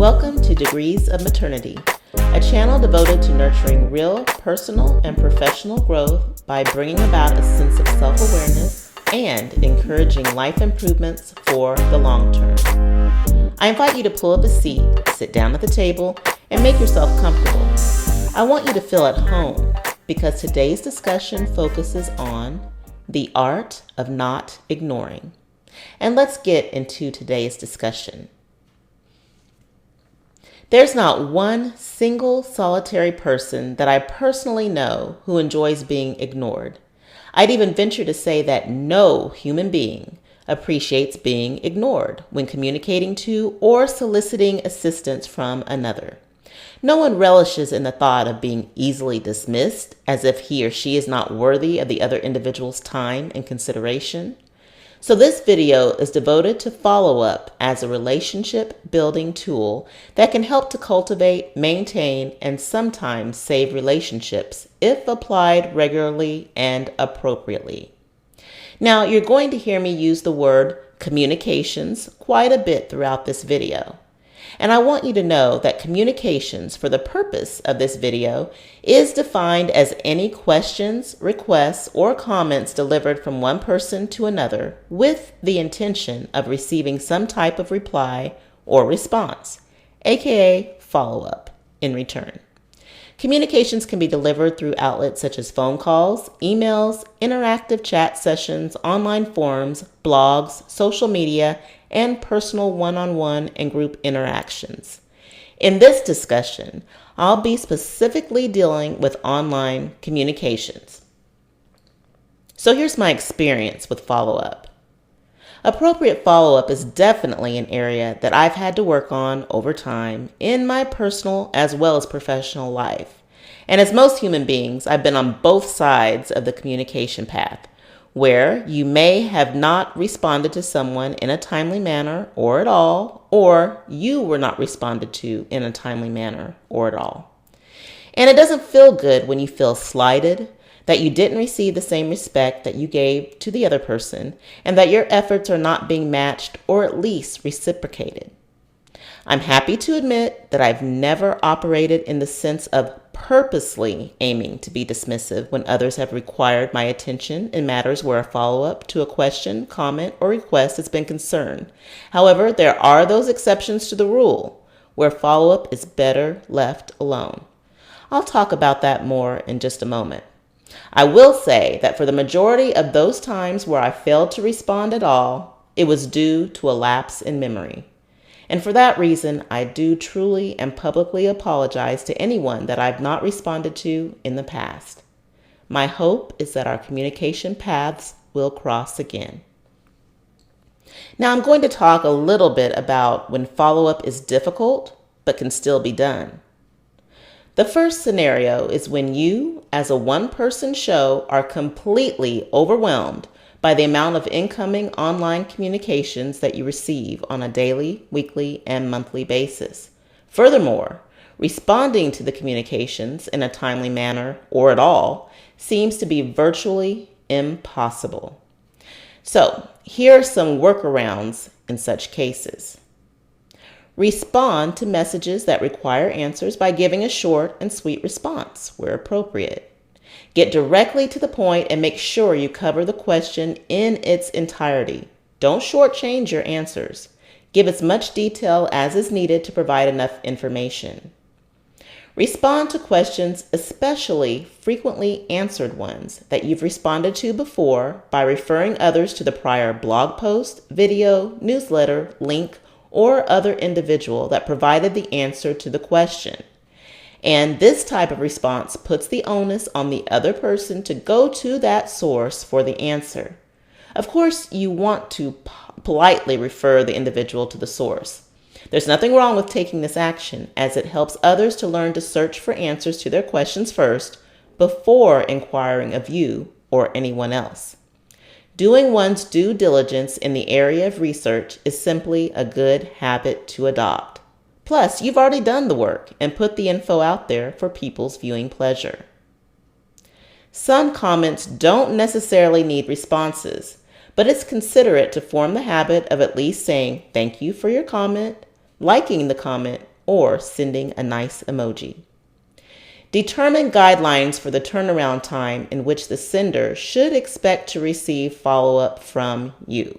Welcome to Degrees of Maternity, a channel devoted to nurturing real personal and professional growth by bringing about a sense of self-awareness and encouraging life improvements for the long term. I invite you to pull up a seat, sit down at the table, and make yourself comfortable. I want you to feel at home because today's discussion focuses on the art of not ignoring. And let's get into today's discussion. There's not one single solitary person that I personally know who enjoys being ignored. I'd even venture to say that no human being appreciates being ignored when communicating to or soliciting assistance from another. No one relishes in the thought of being easily dismissed as if he or she is not worthy of the other individual's time and consideration. So this video is devoted to follow-up as a relationship building tool that can help to cultivate, maintain, and sometimes save relationships if applied regularly and appropriately. Now, you're going to hear me use the word communications quite a bit throughout this video. And I want you to know that communications for the purpose of this video is defined as any questions, requests, or comments delivered from one person to another with the intention of receiving some type of reply or response, aka follow-up, in return. Communications can be delivered through outlets such as phone calls, emails, interactive chat sessions, online forums, blogs, social media, and personal one-on-one and group interactions. In this discussion, I'll be specifically dealing with online communications. So here's my experience with follow-up. Appropriate follow-up is definitely an area that I've had to work on over time in my personal as well as professional life. And as most human beings, I've been on both sides of the communication path, where you may have not responded to someone in a timely manner or at all, or you were not responded to in a timely manner or at all. And it doesn't feel good when you feel slighted, that you didn't receive the same respect that you gave to the other person, and that your efforts are not being matched or at least reciprocated. I'm happy to admit that I've never operated in the sense of purposely aiming to be dismissive when others have required my attention in matters where a follow-up to a question, comment, or request has been concerned. However, there are those exceptions to the rule where follow-up is better left alone. I'll talk about that more in just a moment. I will say that for the majority of those times where I failed to respond at all, it was due to a lapse in memory. And for that reason, I do truly and publicly apologize to anyone that I've not responded to in the past. My hope is that our communication paths will cross again. Now I'm going to talk a little bit about when follow-up is difficult, but can still be done. The first scenario is when you, as a one-person show, are completely overwhelmed by the amount of incoming online communications that you receive on a daily, weekly, and monthly basis. Furthermore, responding to the communications in a timely manner or at all seems to be virtually impossible. So, here are some workarounds in such cases. Respond to messages that require answers by giving a short and sweet response where appropriate. Get directly to the point and make sure you cover the question in its entirety. Don't shortchange your answers. Give as much detail as is needed to provide enough information. Respond to questions, especially frequently answered ones that you've responded to before, by referring others to the prior blog post, video, newsletter, link, or other individual that provided the answer to the question. And this type of response puts the onus on the other person to go to that source for the answer. Of course, you want to politely refer the individual to the source. There's nothing wrong with taking this action, as it helps others to learn to search for answers to their questions first before inquiring of you or anyone else. Doing one's due diligence in the area of research is simply a good habit to adopt. Plus, you've already done the work and put the info out there for people's viewing pleasure. Some comments don't necessarily need responses, but it's considerate to form the habit of at least saying thank you for your comment, liking the comment, or sending a nice emoji. Determine guidelines for the turnaround time in which the sender should expect to receive follow-up from you.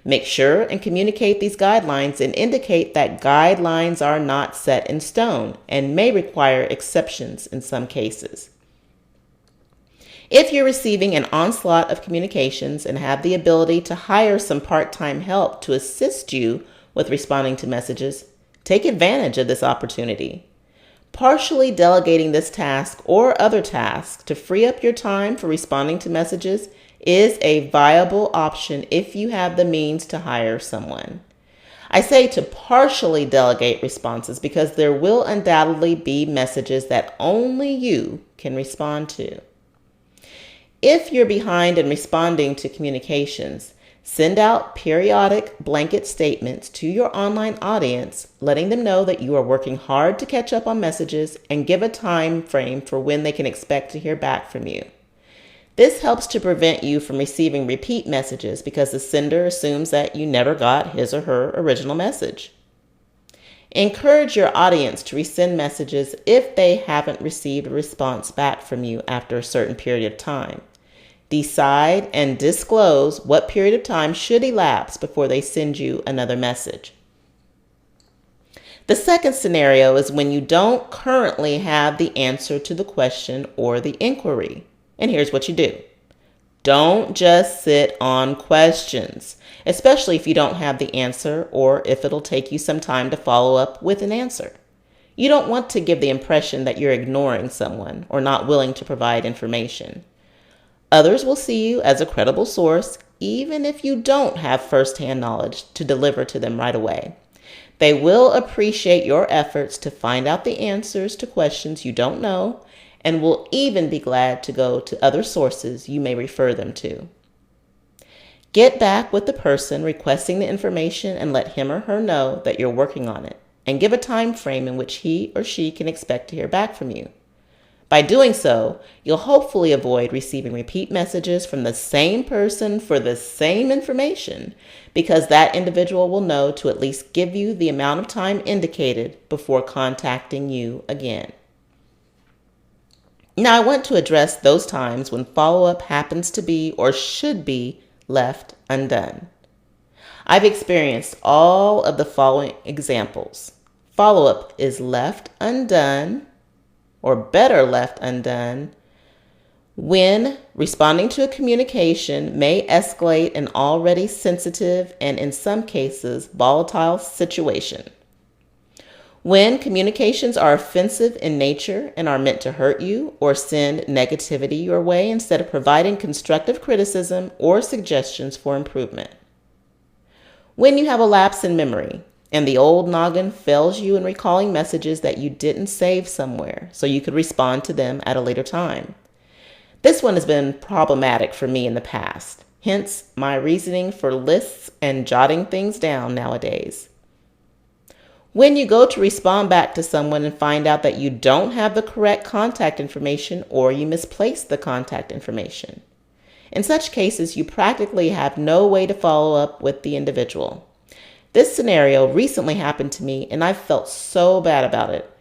Make sure and communicate these guidelines and indicate that guidelines are not set in stone and may require exceptions in some cases. If you're receiving an onslaught of communications and have the ability to hire some part-time help to assist you with responding to messages, take advantage of this opportunity. Partially delegating this task or other tasks to free up your time for responding to messages is a viable option if you have the means to hire someone. I say to partially delegate responses because there will undoubtedly be messages that only you can respond to. If you're behind in responding to communications, send out periodic blanket statements to your online audience, letting them know that you are working hard to catch up on messages and give a time frame for when they can expect to hear back from you. This helps to prevent you from receiving repeat messages because the sender assumes that you never got his or her original message. Encourage your audience to resend messages if they haven't received a response back from you after a certain period of time. Decide and disclose what period of time should elapse before they send you another message. The second scenario is when you don't currently have the answer to the question or the inquiry. And here's what you do. Don't just sit on questions, especially if you don't have the answer or if it'll take you some time to follow up with an answer. You don't want to give the impression that you're ignoring someone or not willing to provide information. Others will see you as a credible source, even if you don't have firsthand knowledge to deliver to them right away. They will appreciate your efforts to find out the answers to questions you don't know, and will even be glad to go to other sources you may refer them to. Get back with the person requesting the information and let him or her know that you're working on it, and give a time frame in which he or she can expect to hear back from you. By doing so, you'll hopefully avoid receiving repeat messages from the same person for the same information, because that individual will know to at least give you the amount of time indicated before contacting you again. Now, I want to address those times when follow-up happens to be or should be left undone. I've experienced all of the following examples. Follow-up is left undone, or better left undone, when responding to a communication may escalate an already sensitive and in some cases volatile situation. When communications are offensive in nature and are meant to hurt you or send negativity your way instead of providing constructive criticism or suggestions for improvement. When you have a lapse in memory and the old noggin fails you in recalling messages that you didn't save somewhere so you could respond to them at a later time. This one has been problematic for me in the past, hence my reasoning for lists and jotting things down nowadays. When you go to respond back to someone and find out that you don't have the correct contact information or you misplaced the contact information. In such cases, you practically have no way to follow up with the individual. This scenario recently happened to me and I felt so bad about it.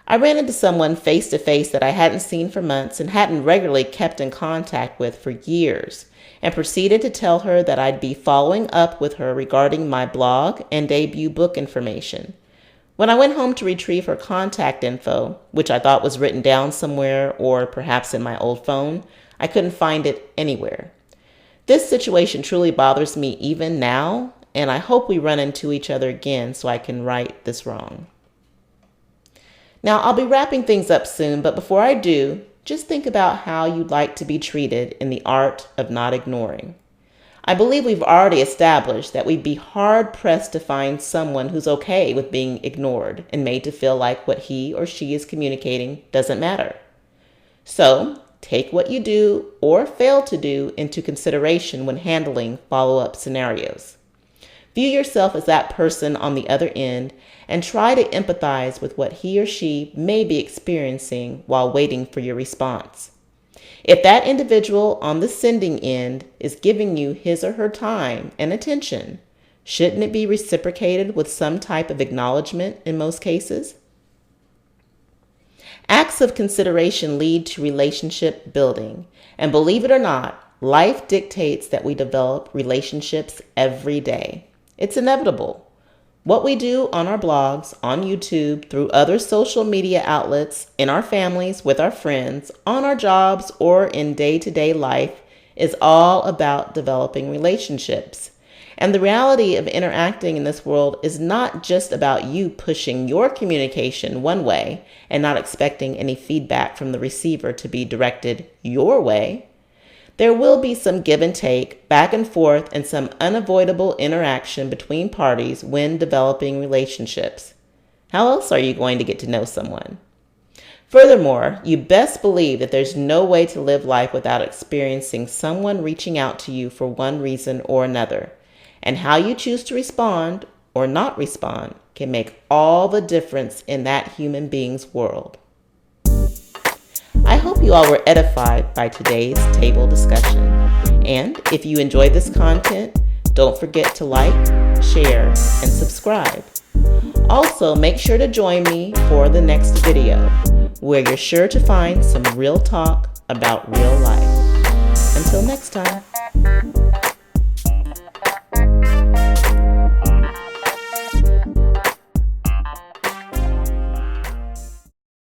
I ran into someone face to face that I hadn't seen for months and hadn't regularly kept in contact with for years, and proceeded to tell her that I'd be following up with her regarding my blog and debut book information. When I went home to retrieve her contact info, which I thought was written down somewhere or perhaps in my old phone, I couldn't find it anywhere. This situation truly bothers me even now, and I hope we run into each other again so I can right this wrong. Now, I'll be wrapping things up soon, but before I do, just think about how you'd like to be treated in the art of not ignoring. I believe we've already established that we'd be hard-pressed to find someone who's okay with being ignored and made to feel like what he or she is communicating doesn't matter. So, take what you do or fail to do into consideration when handling follow-up scenarios. View yourself as that person on the other end and try to empathize with what he or she may be experiencing while waiting for your response. If that individual on the sending end is giving you his or her time and attention, Shouldn't it be reciprocated with some type of acknowledgement in most cases? Acts of consideration lead to relationship building. And believe it or not, life dictates that we develop relationships every day. It's inevitable. What we do on our blogs, on YouTube, through other social media outlets, in our families, with our friends, on our jobs, or in day-to-day life is all about developing relationships. And the reality of interacting in this world is not just about you pushing your communication one way and not expecting any feedback from the receiver to be directed your way. There will be some give and take, back and forth, and some unavoidable interaction between parties when developing relationships. How else are you going to get to know someone? Furthermore, you best believe that there's no way to live life without experiencing someone reaching out to you for one reason or another. And how you choose to respond or not respond can make all the difference in that human being's world. I hope you all were edified by today's table discussion. And if you enjoyed this content, don't forget to like, share, and subscribe. Also, make sure to join me for the next video, where you're sure to find some real talk about real life. Until next time.